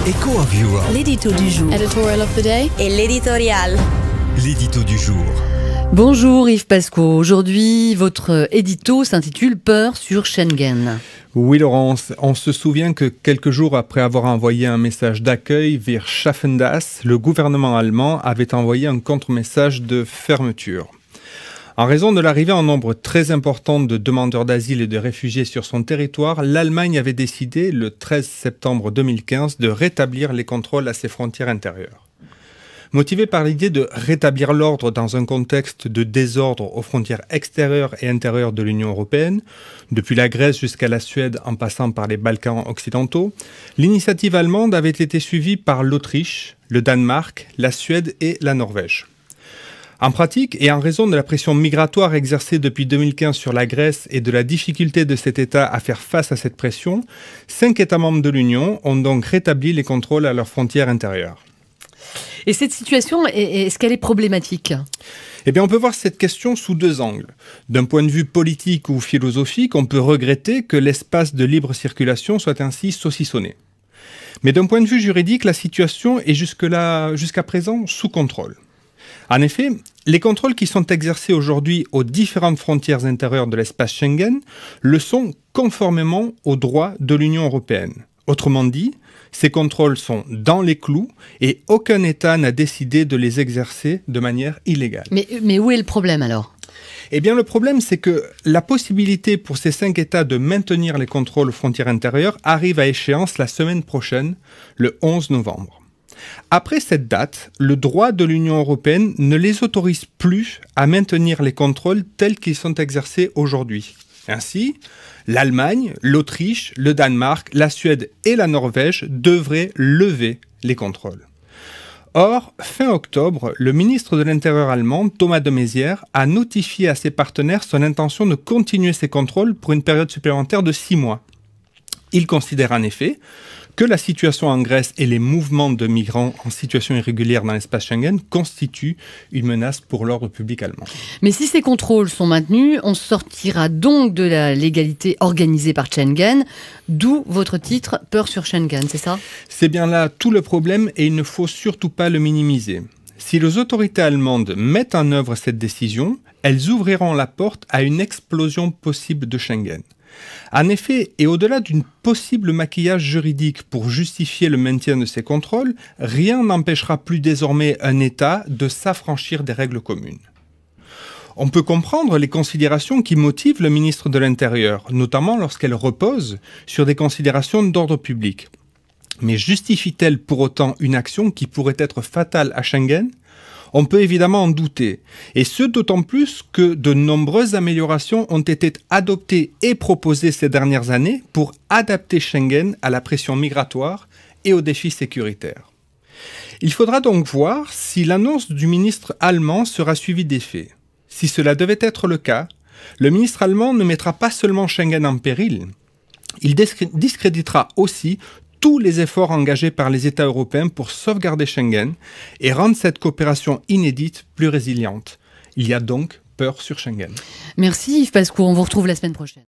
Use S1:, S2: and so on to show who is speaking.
S1: Echo of Europe.
S2: L'édito du jour.
S3: Editorial of the day.
S2: Et l'éditorial.
S1: L'édito du jour.
S4: Bonjour Yves Pasco. Aujourd'hui, votre édito s'intitule Peur sur Schengen.
S5: Oui Laurence, on se souvient que quelques jours après avoir envoyé un message d'accueil vers Schaffen das, le gouvernement allemand avait envoyé un contre-message de fermeture. En raison de l'arrivée en nombre très important de demandeurs d'asile et de réfugiés sur son territoire, l'Allemagne avait décidé, le 13 septembre 2015, de rétablir les contrôles à ses frontières intérieures. Motivé par l'idée de rétablir l'ordre dans un contexte de désordre aux frontières extérieures et intérieures de l'Union européenne, depuis la Grèce jusqu'à la Suède en passant par les Balkans occidentaux, l'initiative allemande avait été suivie par l'Autriche, le Danemark, la Suède et la Norvège. En pratique, et en raison de la pression migratoire exercée depuis 2015 sur la Grèce et de la difficulté de cet État à faire face à cette pression, 5 États membres de l'Union ont donc rétabli les contrôles à leurs frontières intérieures.
S4: Et cette situation, est-ce qu'elle est problématique ?
S5: Eh bien, on peut voir cette question sous deux angles. D'un point de vue politique ou philosophique, on peut regretter que l'espace de libre circulation soit ainsi saucissonné. Mais d'un point de vue juridique, la situation est jusqu'à présent sous contrôle. En effet, les contrôles qui sont exercés aujourd'hui aux différentes frontières intérieures de l'espace Schengen le sont conformément aux droits de l'Union européenne. Autrement dit, ces contrôles sont dans les clous et aucun État n'a décidé de les exercer de manière illégale.
S4: Mais où est le problème alors ?
S5: Eh bien, le problème, c'est que la possibilité pour ces 5 États de maintenir les contrôles aux frontières intérieures arrive à échéance la semaine prochaine, le 11 novembre. Après cette date, le droit de l'Union européenne ne les autorise plus à maintenir les contrôles tels qu'ils sont exercés aujourd'hui. Ainsi, l'Allemagne, l'Autriche, le Danemark, la Suède et la Norvège devraient lever les contrôles. Or, fin octobre, le ministre de l'Intérieur allemand, Thomas de Maizière, a notifié à ses partenaires son intention de continuer ces contrôles pour une période supplémentaire de 6 mois. Il considère en effet que la situation en Grèce et les mouvements de migrants en situation irrégulière dans l'espace Schengen constituent une menace pour l'ordre public allemand.
S4: Mais si ces contrôles sont maintenus, on sortira donc de la légalité organisée par Schengen, d'où votre titre « Peur sur Schengen », c'est ça ?
S5: C'est bien là tout le problème et il ne faut surtout pas le minimiser. Si les autorités allemandes mettent en œuvre cette décision, elles ouvriront la porte à une explosion possible de Schengen. En effet, et au-delà d'un possible maquillage juridique pour justifier le maintien de ces contrôles, rien n'empêchera plus désormais un État de s'affranchir des règles communes. On peut comprendre les considérations qui motivent le ministre de l'Intérieur, notamment lorsqu'elles reposent sur des considérations d'ordre public. Mais justifie-t-elle pour autant une action qui pourrait être fatale à Schengen ? On peut évidemment en douter, et ce d'autant plus que de nombreuses améliorations ont été adoptées et proposées ces dernières années pour adapter Schengen à la pression migratoire et aux défis sécuritaires. Il faudra donc voir si l'annonce du ministre allemand sera suivie d'effet. Si cela devait être le cas, le ministre allemand ne mettra pas seulement Schengen en péril, il discréditera aussi tous les efforts engagés par les États européens pour sauvegarder Schengen et rendre cette coopération inédite plus résiliente. Il y a donc peur sur Schengen.
S4: Merci Yves Pasco, on vous retrouve la semaine prochaine.